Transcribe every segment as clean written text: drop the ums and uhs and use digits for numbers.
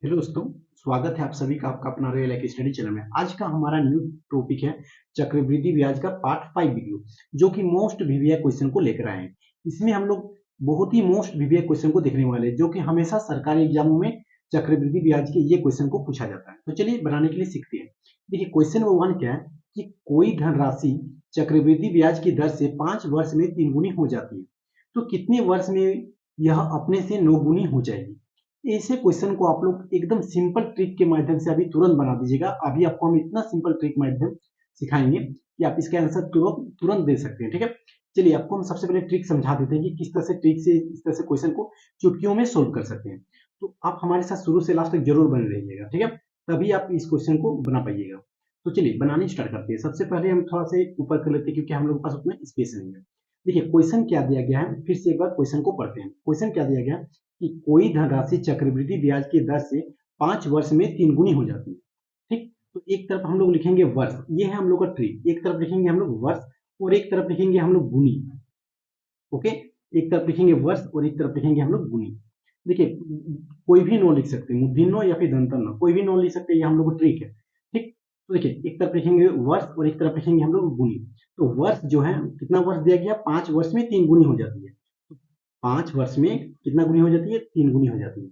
Hello दोस्तों, स्वागत है आप सभी का आपका अपना रियल लाइफ स्टडी चैनल में। आज का हमारा न्यू टॉपिक है चक्रवृद्धि ब्याज का पार्ट 5 वीडियो, जो कि मोस्ट वीवीआई क्वेश्चन को लेकर आए हैं। इसमें हम लोग बहुत ही मोस्ट वीवीआई क्वेश्चन को देखने वाले हैं, जो कि हमेशा सरकारी एग्जामों में चक्रवृद्धि ब्याज के ये क्वेश्चन को पूछा जाता है। तो चलिए बनाने के लिए सीखते हैं। देखिए, क्वेश्चन नंबर 1 क्या है कि कोई धनराशि चक्रवृद्धि ब्याज की दर से 5 वर्ष में 3 गुनी हो जाती है, तो कितने वर्ष में यह अपने से 9 गुनी हो जाएगी। ऐसे क्वेश्चन को आप लोग एकदम सिंपल ट्रिक के माध्यम से अभी तुरंत बना दीजिएगा। अभी आपको हम इतना सिंपल ट्रिक माध्यम सिखाएंगे कि आप इसके आंसर तुरंत तुरंत दे सकते हैं। ठीक है, चलिए आपको हम सबसे पहले ट्रिक समझा देते हैं कि किस तरह से ट्रिक से इस तरह से क्वेश्चन को चुटकियों में सोल्व कर सकते हैं। तो आप हमारे साथ शुरू से लास्ट तक जरूर बने रहिएगा, ठीक है, तभी आप इस क्वेश्चन को बना पाइएगा। तो चलिए बनाने स्टार्ट करते हैं। सबसे पहले हम थोड़ा सा ऊपर कर लेते हैं, क्योंकि हम लोग के पास उतना स्पेस नहीं है। देखिए, क्वेश्चन क्या दिया गया है, फिर से एक बार क्वेश्चन को पढ़ते हैं। क्वेश्चन क्या दिया गया है कि कोई धनराशि चक्रवृद्धि ब्याज की दर से 5 वर्ष में 3 गुनी हो जाती है। ठीक, तो एक तरफ हम लोग लिखेंगे वर्ष, ये है हम लोग का ट्रिक। एक तरफ लिखेंगे हम लोग वर्ष और एक तरफ लिखेंगे हम लोग गुनी। ओके, एक तरफ लिखेंगे वर्ष और एक तरफ लिखेंगे हम लोग गुनी। देखिए, कोई भी नो लिख सकते हैं, मूर्धन्य या फिर दंतन, कोई भी नो लिख सकते हैं, ये हम लोग का ट्रिक है। ठीक, तो देखिए, एक तरफ लिखेंगे वर्ष और एक तरफ लिखेंगे हम लोग गुनी। तो वर्ष जो है, कितना वर्ष दिया गया, 5 वर्ष में 3 गुनी हो जाती है। 5 वर्ष में कितना गुनी हो जाती है, 3 गुनी हो जाती है।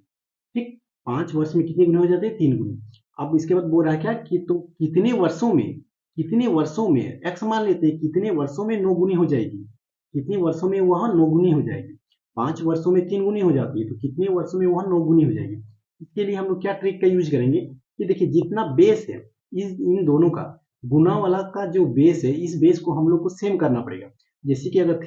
ठीक, 5 वर्ष में कितनी गुनी हो जाती है, 3 गुनी। अब इसके बाद बोल रहा है क्या कि तो कितने वर्षों में एक्स मान लेते हैं, कितने वर्षों में 9 गुनी हो जाएगी, कितने वर्षों में वह 9 गुनी हो जाएगी। 5 वर्षों में 3 गुनी हो जाती है, तो कितने वर्षों में वह 9 गुनी हो जाएगी। इसके लिए हम लोग क्या ट्रिक का यूज करेंगे कि देखिए, जितना बेस है इन दोनों का, गुना वाला का जो बेस है, इस बेस को हम लोग को सेम करना पड़ेगा। जैसे कि अगर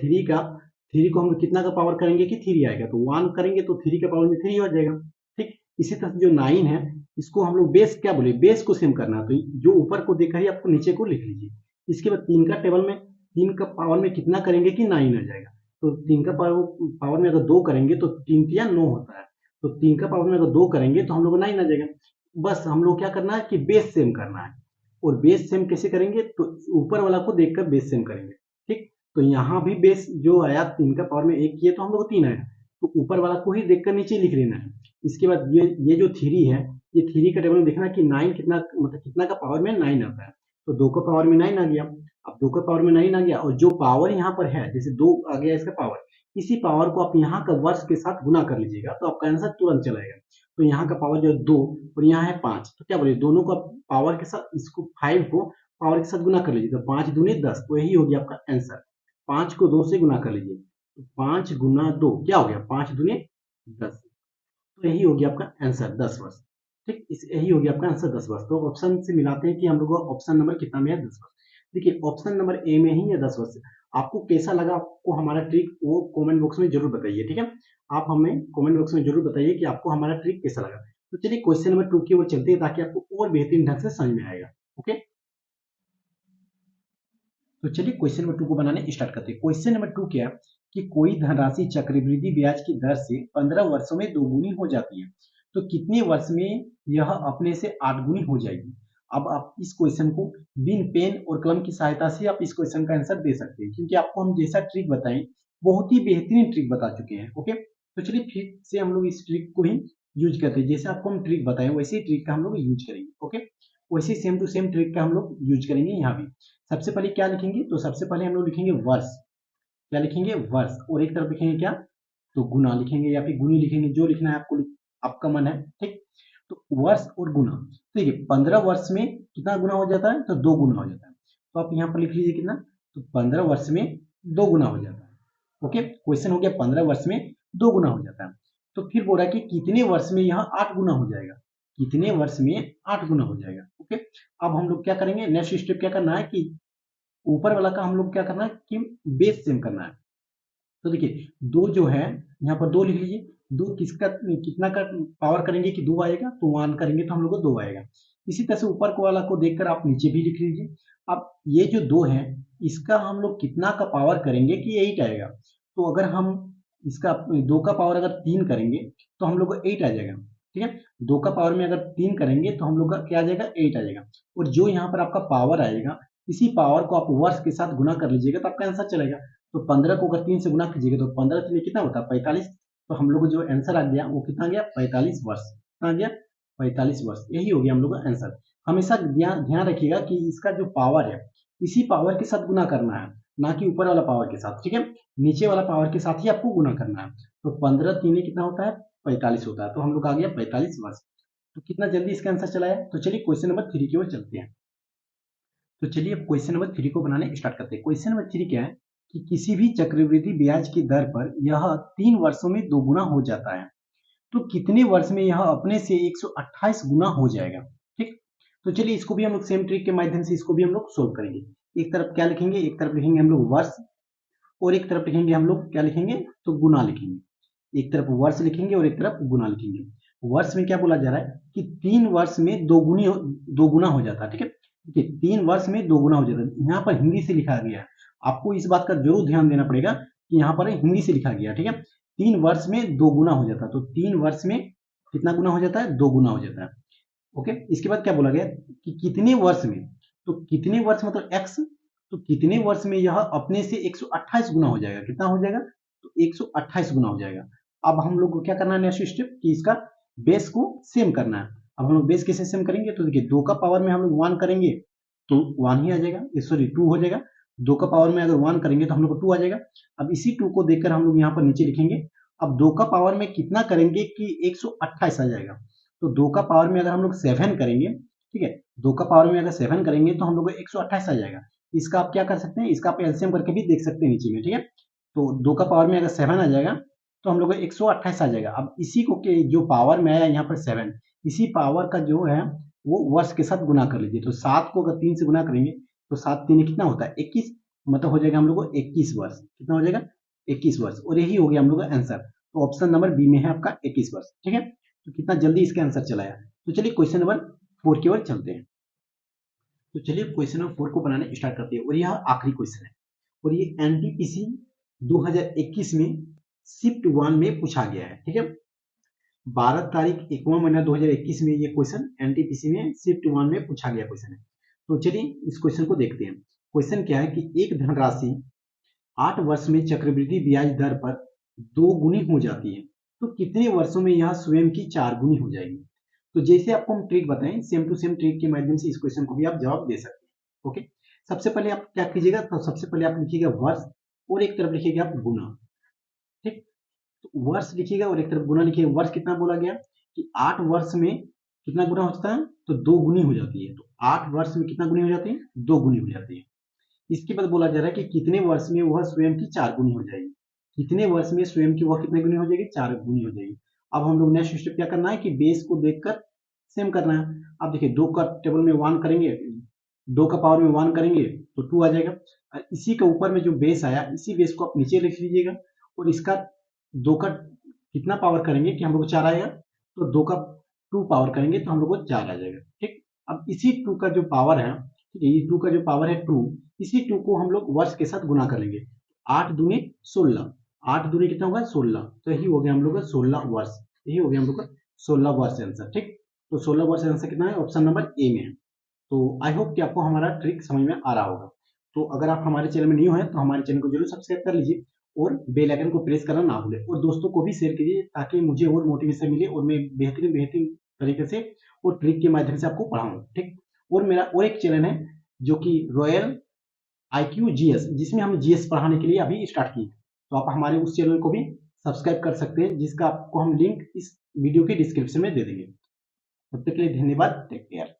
थ्री को हम लोग कितना का पावर करेंगे कि 3 आएगा, तो 1 करेंगे तो 3 के पावर में 3 हो जाएगा। ठीक, इसी तरह से जो 9 है, इसको हम लोग बेस क्या बोले, बेस को सेम करना है, तो जो ऊपर को देखा ही आपको नीचे को लिख लीजिए। इसके बाद 3 का टेबल में 3 का पावर में कितना करेंगे कि 9 आ जाएगा। तो 3 का पावर में अगर 2 करेंगे तो 3 तिया 9 होता है। तो 3 का पावर में अगर 2 करेंगे तो हम लोग को 9 आ जाएगा। बस हम लोग क्या करना है कि बेस सेम करना है। और बेस सेम कैसे करेंगे, तो ऊपर वाला को देखकर बेस सेम करेंगे। ठीक, तो यहाँ भी बेस जो आया 3 का पावर में 1 किए तो हम लोग को 3 आया, तो ऊपर वाला को ही देखकर नीचे लिख लेना है। इसके बाद ये जो 3 है, ये 3 का टेबल में देखना कि 9 कितना, मतलब कितना का पावर में 9 आता है। तो 2 का पावर में 9 आ गया। अब 2 का पावर में 9 आ गया, और जो पावर यहाँ पर है, जैसे 2 आ गया इसका पावर, इसी पावर को आप यहाँ का वर्ष के साथ गुना कर लीजिएगा, तो आपका आंसर तुरंत चलाएगा। तो यहाँ का पावर जो है 2 और यहाँ है 5, तो क्या बोले, दोनों का पावर के साथ, इसको 5 को पावर के साथ गुना कर लीजिए, तो 5 दूनी 10, तो यही हो गया आपका आंसर। 5 को 2 से गुना कर लीजिए, तो 5 गुना 2 क्या हो गया, 5 दूनी 10, तो यही हो गया आपका आंसर 10 वर्ष। ठीक, इस यही हो गया आपका आंसर 10 वर्ष। तो ऑप्शन से मिलाते हैं कि हम लोग ऑप्शन नंबर कितना में है, 10 वर्ष। देखिए, ऑप्शन नंबर ए में ही है 10 वर्ष। आपको कैसा लगा, आपको हमारा ट्रिक, वो कमेंट बॉक्स में जरूर बताइए। ठीक है, आप हमें कमेंट बॉक्स में जरूर बताइए कि आपको हमारा ट्रिक कैसा लगा। तो चलिए क्वेश्चन नंबर 2 की ओर चलते हैं, ताकि आपको और बेहतरीन ढंग से समझ में आएगा। ओके, तो चलिए क्वेश्चन नंबर 2 को बनाने स्टार्ट करते हैं। क्वेश्चन नंबर 2 क्या है कि कोई धनराशि चक्रवृद्धि ब्याज की दर से 15 वर्षों में 2 गुनी हो जाती है, तो कितने वर्ष में यह अपने से 8 गुनी हो जाएगी। अब आप इस क्वेश्चन को बिन पेन और कलम की सहायता से आप इस क्वेश्चन का आंसर दे सकते हैं, क्योंकि आपको हम जैसा ट्रिक बताएं, बहुत ही बेहतरीन ट्रिक बता चुके हैं। ओके, तो चलिए फिर से हम लोग इस ट्रिक को ही यूज करते हैं। जैसे आपको हम ट्रिक बताएं, वैसे ही ट्रिक का हम लोग यूज करेंगे। ओके, वैसे सेम टू सेम ट्रिक का हम लोग यूज करेंगे यहाँ भी। सबसे पहले क्या लिखेंगे, तो सबसे पहले हम लोग लिखेंगे वर्ष। क्या लिखेंगे, वर्ष, और एक तरफ लिखेंगे क्या, तो गुना लिखेंगे या फिर गुनी लिखेंगे, जो लिखना है आपको, आपका मन है। ठीक, तो वर्ष और गुना, तो देखिए 15 वर्ष में कितना गुना हो जाता है, तो 2 गुना हो जाता है। तो आप यहाँ पर लिख लीजिए कितना, तो 15 वर्ष में 2 गुना हो जाता है। ओके, क्वेश्चन हो गया 15 वर्ष में 2 गुना हो जाता है। तो फिर बोल रहा है कि कितने वर्ष में यह 8 गुना हो जाएगा, कितने वर्ष में 8 गुना हो जाएगा। ओके, अब हम लोग क्या करेंगे, नेक्स्ट स्टेप क्या करना है कि ऊपर वाला का हम लोग क्या करना है कि बेस सेम करना है। तो देखिए, 2 जो है, यहाँ पर 2 लिख लीजिए। 2 किसका, कितना का पावर करेंगे कि 2 आएगा, तो 1 करेंगे तो हम लोग को 2 आएगा। इसी तरह से ऊपर को वाला को देखकर आप नीचे भी लिख लीजिए। अब ये जो 2 है, इसका हम लोग कितना का पावर करेंगे कि 8 आएगा। तो अगर हम इसका 2 का पावर अगर 3 करेंगे तो हम लोग को 8 आ जाएगा। ठीक है, 2 का पावर में अगर 3 करेंगे तो हम लोग का क्या आ जाएगा, 8 आ जाएगा। और जो यहाँ पर आपका पावर आएगा, इसी पावर को आप वर्ष के साथ गुना कर लीजिएगा, तो आपका आंसर चलेगा। तो 15 को अगर 3 से गुना कीजिएगा तो 15 3 कितना होता है, 45। तो हम लोग को जो आंसर आ गया वो कितना आ गया, 45 वर्ष। कितना आ गया, 45 वर्ष, यही हो गया हम लोग का आंसर। हमेशा ध्यान रखिएगा कि इसका जो पावर है इसी पावर के साथ गुना करना है, ना कि ऊपर वाला पावर के साथ, ठीक है, नीचे वाला पावर के साथ ही आपको गुना करना है। तो 15 तीन कितना होता है, 45 होता है, तो हम लोग आ गया 45 वर्ष। तो कितना जल्दी इसका आंसर चला है। तो चलिए क्वेश्चन नंबर 3 की ओर चलते हैं। तो चलिए अब क्वेश्चन नंबर 3 को बनाने स्टार्ट करते हैं। क्वेश्चन नंबर 3 क्या है कि किसी भी चक्रवृद्धि ब्याज की दर पर यह 3 वर्षों में दोगुना हो जाता है, तो कितने वर्ष में यह अपने से 128 गुना हो जाएगा। ठीक, तो चलिए इसको भी हम लोग सेम ट्रिक के माध्यम से इसको भी हम लोग सोल्व करेंगे। एक तरफ क्या लिखेंगे, एक तरफ लिखेंगे हम लोग वर्ष, और एक तरफ लिखेंगे हम लोग क्या लिखेंगे, तो गुना लिखेंगे। एक तरफ वर्ष लिखेंगे और एक तरफ गुना लिखेंगे। वर्ष में क्या बोला जा रहा है कि 3 वर्ष में दोगुना हो जाता है। ठीक है, देखिए 3 वर्ष में दोगुना हो जाता है, यहाँ पर हिंदी से लिखा गया है, आपको इस बात का जरूर ध्यान देना पड़ेगा कि यहाँ पर हिंदी से लिखा गया। ठीक है, 3 वर्ष में दोगुना हो जाता है, तो 3 वर्ष में कितना गुना हो जाता है, दोगुना हो जाता है। ओके, इसके बाद क्या बोला गया कि कितने वर्ष में, तो कितने वर्ष मतलब x, तो कितने वर्ष में यह अपने से 128 गुना हो जाएगा। कितना हो जाएगा, तो 128 गुना हो जाएगा। अब हम लोग को क्या करना है, नेक्स्ट स्टेप कि इसका बेस को सेम करना है। अब हम लोग बेस कैसे सेम करेंगे, तो देखिए 2 का पावर में हम लोग 1 करेंगे तो 1 ही आ जाएगा, सॉरी 2 हो जाएगा। 2 का पावर में अगर 1 करेंगे तो हम लोग को 2 आ जाएगा। अब इसी 2 को देखकर हम लोग यहाँ पर नीचे लिखेंगे। अब 2 का पावर में कितना करेंगे कि 128 आ जाएगा। तो 2 का पावर में अगर हम लोग 7 करेंगे, ठीक है, 2 का पावर में अगर 7 करेंगे तो हम लोग को 128 आ जाएगा। इसका आप क्या कर सकते हैं, इसका आप एलसीएम करके भी देख सकते हैं नीचे में। ठीक है, तो 2 का पावर में अगर 7 आ जाएगा तो हम लोग को 128 आ जाएगा। अब इसी को के जो पावर में आया यहाँ पर 7, इसी पावर का जो है वो वर्ष के साथ गुना कर लीजिए। तो 7 को अगर 3 से गुना करेंगे तो 7 3 कितना होता है, 21, मतलब हो जाएगा हम लोग को 21 वर्ष। कितना हो जाएगा, 21 वर्ष, और यही हो गया हम लोग का आंसर। तो ऑप्शन नंबर बी में है आपका 21 वर्ष। ठीक है, तो कितना जल्दी इसका आंसर चलाया। तो चलिए क्वेश्चन नंबर 4 की ओर चलते हैं। तो चलिए क्वेश्चन नंबर 4 को बनाने स्टार्ट करते हैं, और यह आखिरी क्वेश्चन है, और ये एनटीपीसी 2021 में शिफ्ट 1 में पूछा गया है। ठीक है, 12 तारीख 1वां महीना 2021 में ये क्वेश्चन एनटीपीसी में शिफ्ट 1 में पूछा गया क्वेश्चन है। तो चलिए इस क्वेश्चन को देखते हैं। क्वेश्चन क्या है कि एक धनराशि 8 वर्ष में चक्रवृद्धि ब्याज दर पर 2 गुनी हो जाती है, तो कितने वर्षों में यह स्वयं की 4 गुनी हो जाएगी। तो जैसे आपको हम ट्रिक बताएं, सेम टू सेम ट्रिक के माध्यम से इस क्वेश्चन को भी आप जवाब दे सकते हैं। ओके, सबसे पहले आप क्या कीजिएगा, तो सबसे पहले आप लिखिएगा वर्ष और एक तरफ लिखिएगा आप गुना। ठीक, तो वर्ष लिखिएगा और एक तरफ गुना लिखिएगा। वर्ष कितना बोला गया कि 8 वर्ष में कितना गुना होता है, तो 2 गुनी हो जाती है। तो 8 वर्ष में कितना गुनी हो जाती है, 2 गुनी हो जाती है। इसके बाद बोला जा रहा है कि कितने वर्ष में वह स्वयं की 4 गुनी हो जाएगी। कितने वर्ष में स्वयं की वह कितने गुनी हो जाएगी, 4 गुनी हो जाएगी। अब हम लोग नेक्स्ट स्टेप क्या करना है कि बेस को देखकर सेम करना है। अब देखिए 2 का टेबल में 1 करेंगे, 2 का पावर में 1 करेंगे तो 2 आ जाएगा। इसी के ऊपर में जो बेस आया, इसी बेस को आप नीचे लिख लीजिएगा, और इसका 2 का कितना पावर करेंगे कि हम लोग को 4 आएगा, तो 2 का 2 पावर करेंगे तो हम लोग को 4 आ जाएगा। ठीक, अब इसी 2 का जो पावर है, ठीक है, ये 2 का जो पावर है 2, इसी 2 को हम लोग वर्ष के साथ गुना कर लेंगे। 8 दूनी 16, 8 दूनी कितना होगा 16, तो यही हो गया हम लोग का 16 वर्ष। यही हो गया हम लोग का 16 वर्ष आंसर। ठीक, तो 16 वर्ष आंसर कितना है, ऑप्शन नंबर ए में है। तो आई होप कि आपको हमारा ट्रिक समझ में आ रहा होगा। तो अगर आप हमारे चैनल में न्यू हैं तो हमारे चैनल को जरूर सब्सक्राइब कर लीजिए, और बेल आइकन को प्रेस करना ना भूलें, और दोस्तों को भी शेयर कीजिए ताकि मुझे और मोटिवेशन मिले और मैं बेहतरीन तरीके से और ट्रिक के माध्यम से आपको पढ़ाऊँ। ठीक, और मेरा और एक चैनल है जो कि रॉयल IQ GS, जिसमें हम GS पढ़ाने के लिए अभी स्टार्ट किए, तो आप हमारे उस चैनल को भी सब्सक्राइब कर सकते हैं, जिसका आपको हम लिंक इस वीडियो के डिस्क्रिप्शन में दे देंगे। तब तक के लिए धन्यवाद, टेक केयर।